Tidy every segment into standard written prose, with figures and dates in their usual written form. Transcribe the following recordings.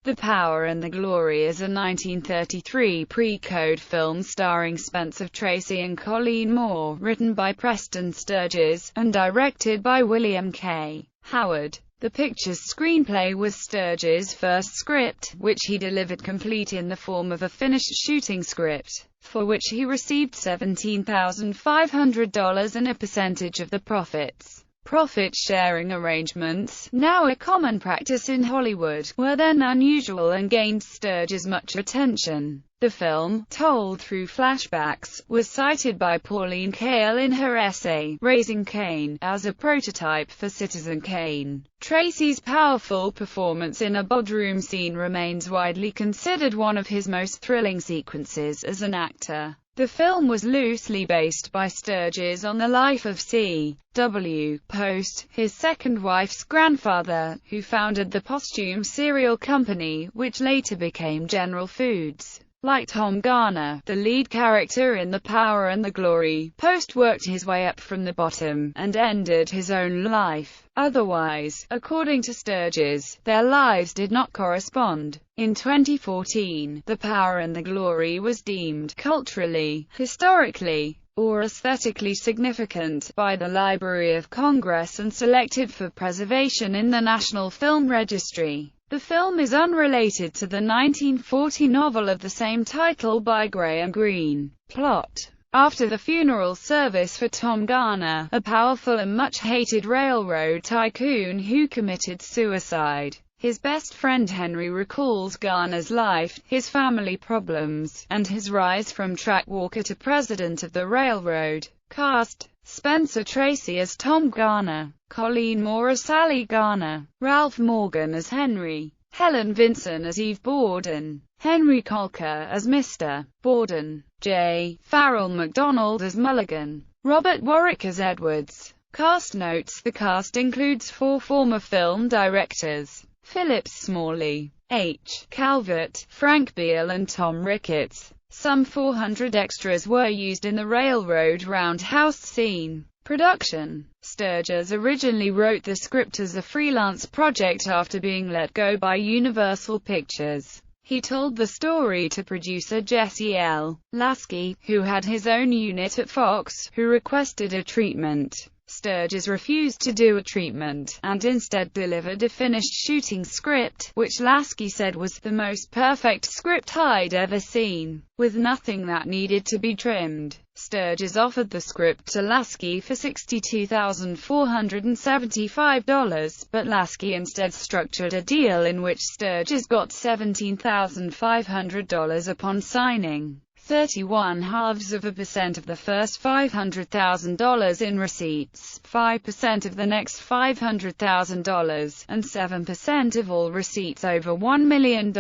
The Power and the Glory is a 1933 pre-code film starring Spencer Tracy and Colleen Moore, written by Preston Sturges, and directed by William K. Howard. The picture's screenplay was Sturges' first script, which he delivered complete in the form of a finished shooting script, for which he received $17,500 and a percentage of the profits. Profit-sharing arrangements, now a common practice in Hollywood, were then unusual and gained Sturges much attention. The film, told through flashbacks, was cited by Pauline Kael in her essay, Raising Cain, as a prototype for Citizen Kane. Tracy's powerful performance in a boardroom scene remains widely considered one of his most thrilling sequences as an actor. The film was loosely based by Sturges on the life of C. W. Post, his second wife's grandfather, who founded the posthumous cereal company, which later became General Foods. Like Tom Garner, the lead character in The Power and the Glory, Post worked his way up from the bottom, and ended his own life. Otherwise, according to Sturges, their lives did not correspond. In 2014, The Power and the Glory was deemed culturally, historically, or aesthetically significant by the Library of Congress and selected for preservation in the National Film Registry. The film is unrelated to the 1940 novel of the same title by Graham Greene. Plot: after the funeral service for Tom Garner, a powerful and much-hated railroad tycoon who committed suicide, his best friend Henry recalls Garner's life, his family problems, and his rise from track walker to president of the railroad. Cast: Spencer Tracy as Tom Garner, Colleen Moore as Sally Garner, Ralph Morgan as Henry, Helen Vinson as Eve Borden, Henry Colker as Mr. Borden, J. Farrell MacDonald as Mulligan, Robert Warwick as Edwards. Cast notes: the cast includes 4 former film directors: Philip Smalley, H. Calvert, Frank Beale and Tom Ricketts. Some 400 extras were used in the railroad roundhouse scene. Production: Sturges originally wrote the script as a freelance project after being let go by Universal Pictures. He told the story to producer Jesse L. Lasky, who had his own unit at Fox, who requested a treatment. Sturges refused to do a treatment, and instead delivered a finished shooting script, which Lasky said was the most perfect script I'd ever seen, with nothing that needed to be trimmed. Sturges offered the script to Lasky for $62,475, but Lasky instead structured a deal in which Sturges got $17,500 upon signing. 31/2% of the first $500,000 in receipts, 5% of the next $500,000, and 7% of all receipts over $1 million.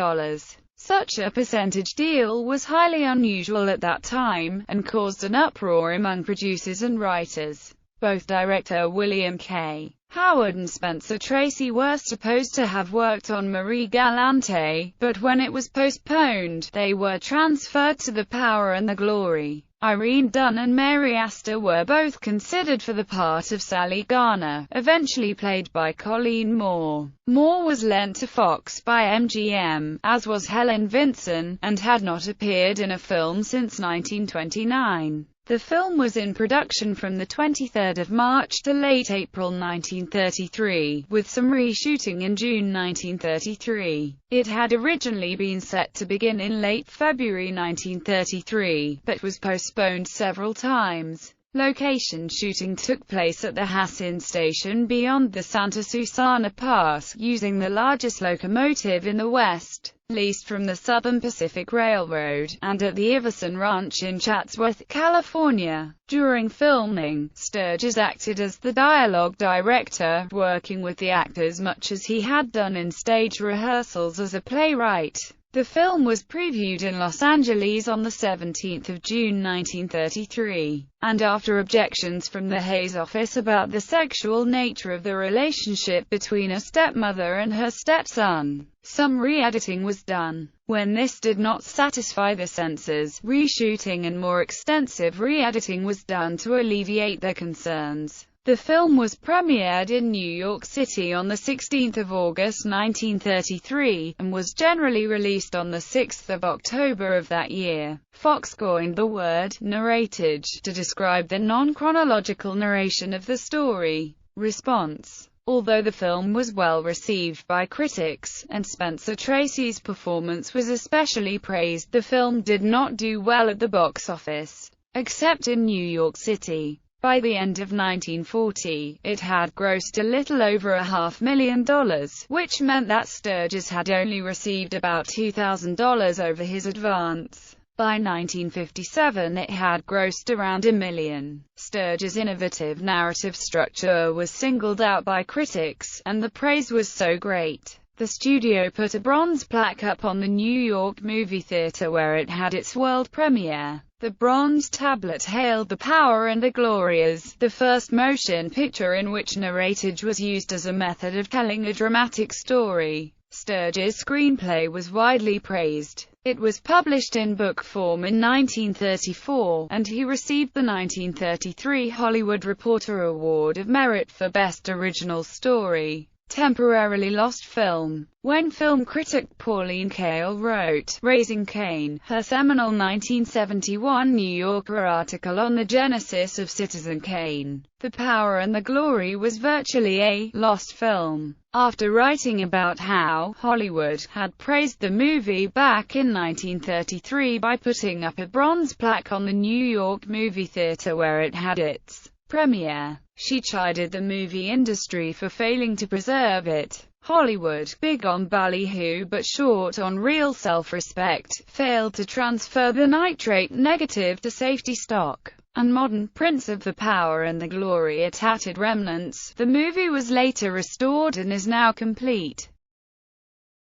Such a percentage deal was highly unusual at that time, and caused an uproar among producers and writers. Both director William K. Howard and Spencer Tracy were supposed to have worked on Marie Galante, but when it was postponed, they were transferred to The Power and the Glory. Irene Dunne and Mary Astor were both considered for the part of Sally Garner, eventually played by Colleen Moore. Moore was lent to Fox by MGM, as was Helen Vinson, and had not appeared in a film since 1929. The film was in production from the 23rd of March to late April 1933, with some reshooting in June 1933. It had originally been set to begin in late February 1933, but was postponed several times. Location shooting took place at the Hassin station beyond the Santa Susana Pass, using the largest locomotive in the West, leased from the Southern Pacific Railroad, and at the Iverson Ranch in Chatsworth, California. During filming, Sturges acted as the dialogue director, working with the actors much as he had done in stage rehearsals as a playwright. The film was previewed in Los Angeles on 17 June 1933, and after objections from the Hays office about the sexual nature of the relationship between a stepmother and her stepson, some re-editing was done. When this did not satisfy the censors, reshooting and more extensive re-editing was done to alleviate their concerns. The film was premiered in New York City on 16 August 1933, and was generally released on 6 October of that year. Fox coined the word narratage to describe the non-chronological narration of the story. Response: although the film was well received by critics, and Spencer Tracy's performance was especially praised, the film did not do well at the box office, except in New York City. By the end of 1940, it had grossed a little over $500,000, which meant that Sturges had only received about $2,000 over his advance. By 1957 it had grossed around $1 million. Sturges' innovative narrative structure was singled out by critics, and the praise was so great, the studio put a bronze plaque up on the New York movie theater where it had its world premiere. The bronze tablet hailed The Power and the Glory as the first motion picture in which narratage was used as a method of telling a dramatic story. Sturges' screenplay was widely praised. It was published in book form in 1934, and he received the 1933 Hollywood Reporter Award of Merit for Best Original Story. Temporarily lost film. When film critic Pauline Kael wrote Raising Cain, her seminal 1971 New Yorker article on the genesis of Citizen Kane, The Power and the Glory was virtually a lost film. After writing about how Hollywood had praised the movie back in 1933 by putting up a bronze plaque on the New York movie theater where it had its premiere, she chided the movie industry for failing to preserve it. Hollywood, big on ballyhoo but short on real self-respect, failed to transfer the nitrate negative to safety stock, and modern prints of The Power and the Glory are tattered remnants. The movie was later restored and is now complete.